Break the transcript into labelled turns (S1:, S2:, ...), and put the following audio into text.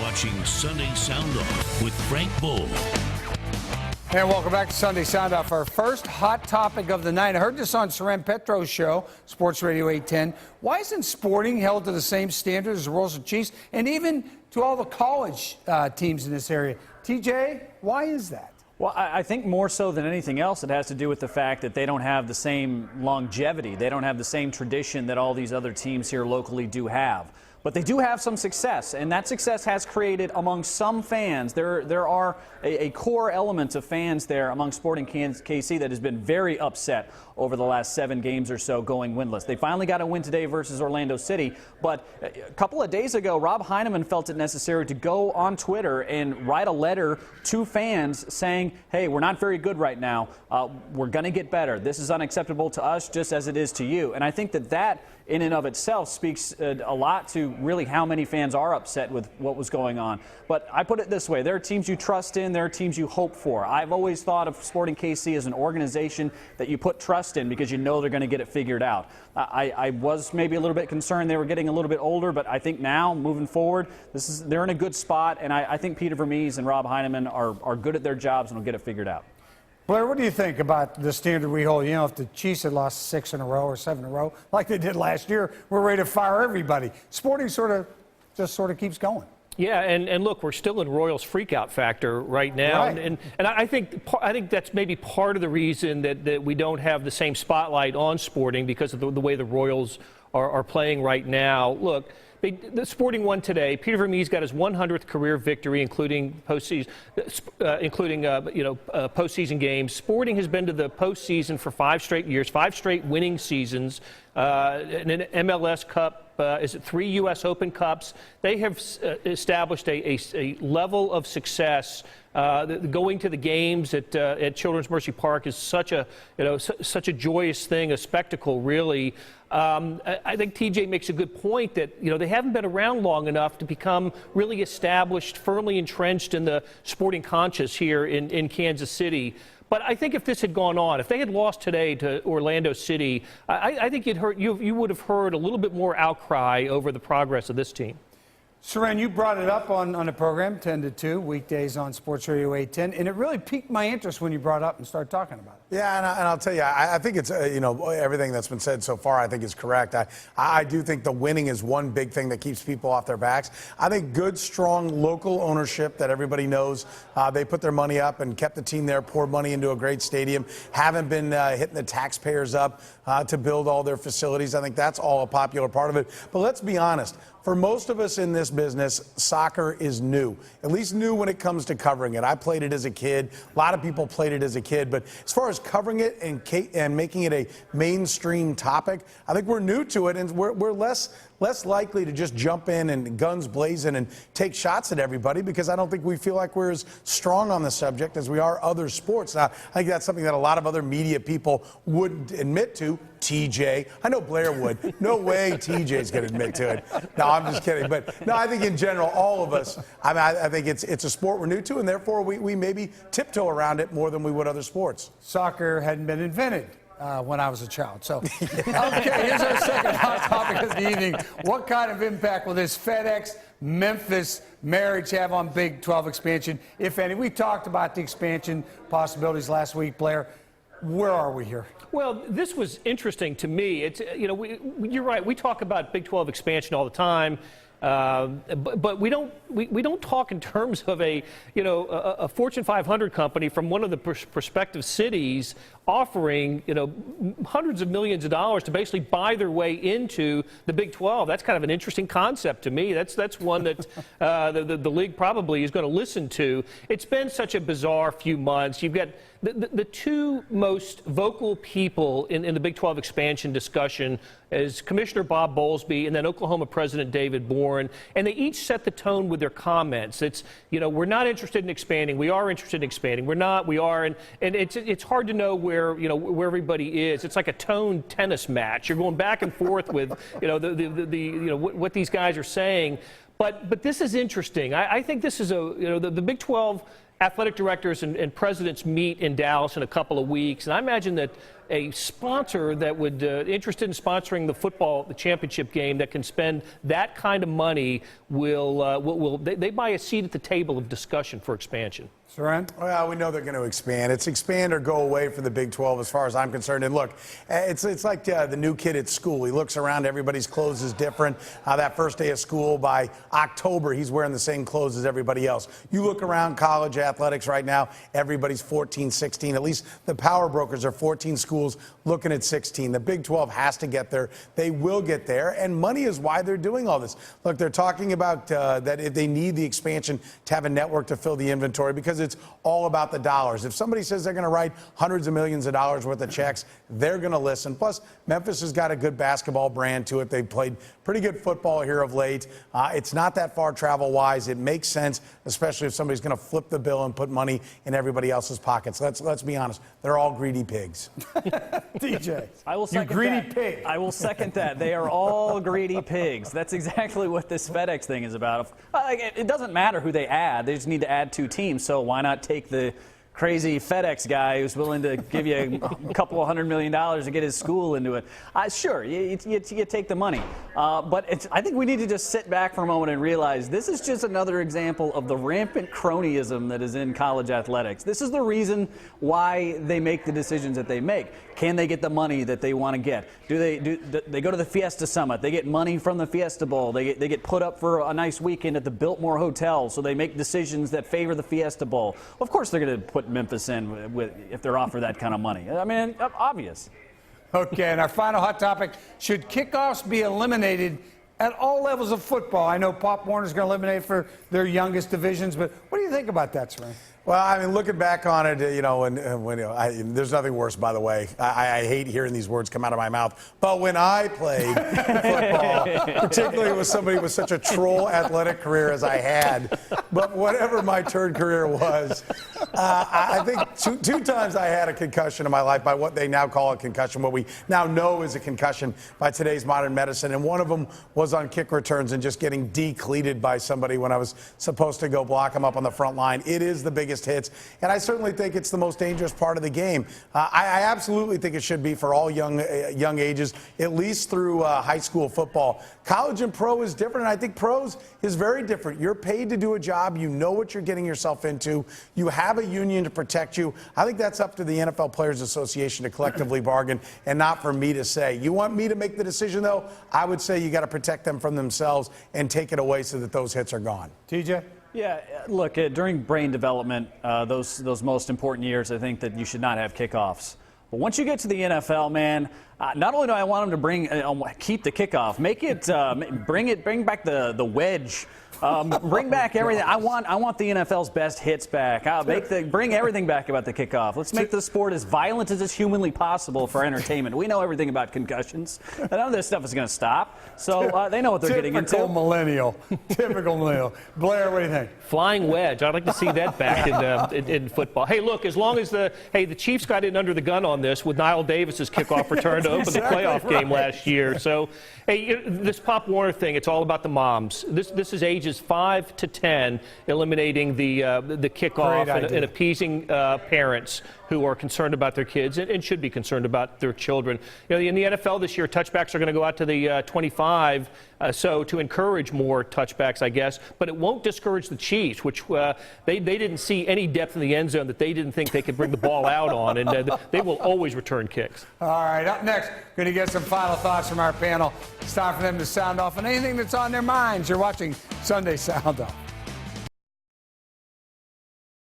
S1: watching Sunday Sound Off with Frank Boal.
S2: And welcome back to Sunday Sound Off. Our first hot topic of the night. I heard this on Soren Petro's show, Sports Radio 810. Why isn't sporting held to the same standards as the Royals and Chiefs, and even to all the college teams in this area? TJ, why is that?
S3: Well, I think more so than anything else, it has to do with the fact that they don't have the same longevity. They don't have the same tradition that all these other teams here locally do have. But they do have some success, and that success has created among some fans. There are a core element of fans there among Sporting KC that has been very upset over the last 7 games or so going winless. They finally got a win today versus Orlando City, but a couple of days ago, Rob Heineman felt it necessary to go on Twitter and write a letter to fans saying, hey, we're not very good right now. We're going to get better. This is unacceptable to us just as it is to you. And I think that in and of itself speaks a lot to really how many fans are upset with what was going on. But I put it this way, there are teams you trust in, there are teams you hope for. I've always thought of Sporting KC as an organization that you put trust in because you know they're going to get it figured out. I was maybe a little bit concerned they were getting a little bit older, but I think now, moving forward, they're in a good spot, and I think Peter Vermees and Rob Heineman are good at their jobs and will get it figured out.
S2: Blair, what do you think about the standard we hold? You know, if the Chiefs had lost 6 in a row or 7 in a row, like they did last year, we're ready to fire everybody. Sporting just sort of keeps going.
S4: Yeah, and look, we're still in Royals freakout factor right now,
S2: right.
S4: And I think that's maybe part of the reason that we don't have the same spotlight on Sporting because of the way the Royals are playing right now. Look. The Sporting won today. Peter Vermees got his 100th career victory, including postseason, postseason games. Sporting has been to the postseason for 5 straight years, 5 straight winning seasons, an MLS Cup. Is it 3 U.S. Open Cups? They have established a level of success. Going to the games at Children's Mercy Park is such a joyous thing, a spectacle, really. I think TJ makes a good point that they haven't been around long enough to become really established, firmly entrenched in the sporting conscious here in Kansas City. But I think if this had gone on, if they had lost today to Orlando City, I think you would have heard a little bit more outcry over the progress of this team.
S2: Soren, you brought it up on the program, 10 to 2, weekdays on Sports Radio 810, and it really piqued my interest when you brought it up and started talking about it.
S5: Yeah, and I'll tell you, I think it's, everything that's been said so far I think is correct. I do think the winning is one big thing that keeps people off their backs. I think good, strong local ownership that everybody knows. They put their money up and kept the team there, poured money into a great stadium, haven't been hitting the taxpayers up to build all their facilities. I think that's all a popular part of it. But let's be honest. For most of us in this business, soccer is new, at least new when it comes to covering it. I played it as a kid. A lot of people played it as a kid. But as far as covering it and making it a mainstream topic, I think we're new to it, and we're less likely to just jump in and guns blazing and take shots at everybody because I don't think we feel like we're as strong on the subject as we are other sports. Now, I think that's something that a lot of other media people wouldn't admit to. TJ, I know Blair would. No way TJ's going to admit to it. No, I'm just kidding. But no, I think in general, all of us, I think it's a sport we're new to, and therefore we maybe tiptoe around it more than we would other sports.
S2: Soccer hadn't been invented when I was a child. So, okay, here's our second hot topic of the evening. What kind of impact will this FedEx-Memphis marriage have on Big 12 expansion, if any? We talked about the expansion possibilities last week, Blair. Where are we here?
S4: Well, this was interesting to me. It's you're right. We talk about Big 12 expansion all the time. But we don't talk in terms of a Fortune 500 company from one of the prospective cities offering hundreds of millions of dollars to basically buy their way into the Big 12. That's kind of an interesting concept to me. That's one that the league probably is going to listen to. It's been such a bizarre few months. You've got the two most vocal people in the Big 12 expansion discussion is Commissioner Bob Bowlesby and then Oklahoma President David Bourne, and they each set the tone with their comments. It's, we're not interested in expanding. We are interested in expanding. We're not. We are. And it's hard to know where everybody is. It's like a toned tennis match. You're going back and forth with, what these guys are saying. But this is interesting. I think this is the Big 12 athletic directors and presidents meet in Dallas in a couple of weeks, and I imagine that a sponsor that would interested in sponsoring the championship game that can spend that kind of money they buy a seat at the table of discussion for expansion.
S2: Saran?
S5: Well, we know they're going to expand. It's expand or go away for the Big 12 as far as I'm concerned. And look, it's like the new kid at school. He looks around, everybody's clothes is different. That first day of school, by October, he's wearing the same clothes as everybody else. You look around college athletics right now, everybody's 14, 16. At least the power brokers are 14 schools looking at 16. The Big 12 has to get there. They will get there. And money is why they're doing all this. Look, they're talking about that if they need the expansion to have a network to fill the inventory, because it's all about the dollars. If somebody says they're going to write hundreds of millions of dollars worth of checks, they're going to listen. Plus, Memphis has got a good basketball brand to it. They've played pretty good football here of late. It's not that far travel-wise. It makes sense, especially if somebody's going to flip the bill and put money in everybody else's pockets. Let's be honest. They're all greedy pigs.
S2: DJ,
S3: I will second
S2: you greedy
S3: that.
S2: pig.
S3: I will second that. They are all greedy pigs. That's exactly what this FedEx thing is about. It doesn't matter who they add. They just need to add 2 teams. So why not take the crazy FedEx guy who's willing to give you a couple of $100 million to get his school into it? Sure, you take the money. But I think we need to just sit back for a moment and realize this is just another example of the rampant cronyism that is in college athletics. This is the reason why they make the decisions that they make. Can they get the money that they want to get? Do they go to the Fiesta Summit? They get money from the Fiesta Bowl. They get put up for a nice weekend at the Biltmore Hotel, so they make decisions that favor the Fiesta Bowl. Well, of course they're going to put Memphis in if they're offered that kind of money. I mean, obvious.
S2: Okay, and our final hot topic, should kickoffs be eliminated at all levels of football? I know Pop Warner's going to eliminate for their youngest divisions, but what do you think about that, Saran?
S5: Well, I mean, looking back on it, there's nothing worse, by the way. I hate hearing these words come out of my mouth. But when I played football, particularly with somebody with such a troll athletic career as I had, but whatever my turn career was, I think two times I had a concussion in my life by what they now call a concussion, what we now know is a concussion by today's modern medicine. And one of them was on kick returns and just getting decleated by somebody when I was supposed to go block them up on the front line. It is the biggest hits, and I certainly think it's the most dangerous part of the game. I absolutely think it should be for all young ages, at least through high school football. College and pro is different, and I think pros is very different. You're paid to do a job. You know what you're getting yourself into. You have a union to protect you. I think that's up to the NFL Players Association to collectively bargain, and not for me to say. You want me to make the decision, though? I would say you got to protect them from themselves and take it away so that those hits are gone.
S2: TJ?
S3: Yeah, look, during brain development, those most important years, I think that you should not have kickoffs. But once you get to the NFL, man, not only do I want them to keep the kickoff, bring back the wedge. Bring back everything. I want the NFL's best hits back. Bring everything back about the kickoff. Let's make the sport as violent as is humanly possible for entertainment. We know everything about concussions. None of this stuff is going to stop. So they know what they're getting into.
S2: Typical millennial. Blair, what do you think?
S4: Flying wedge. I'd like to see that back in football. Hey, look, as long as the Chiefs got in under the gun on this with Niall Davis's kickoff return to open the playoff game last year. So, hey, this Pop Warner thing, it's all about the moms. This is ages 5 to 10, eliminating the kickoff and appeasing parents who are concerned about their kids and should be concerned about their children. You know, in the NFL this year, touchbacks are going to go out to the 25, so to encourage more touchbacks, I guess. But it won't discourage the Chiefs, which they didn't see any depth in the end zone that they didn't think they could bring the ball out on, and they will always return kicks.
S2: All right, up next, going to get some final thoughts from our panel. It's time for them to sound off on anything that's on their minds. You're watching Sunday Sound Off.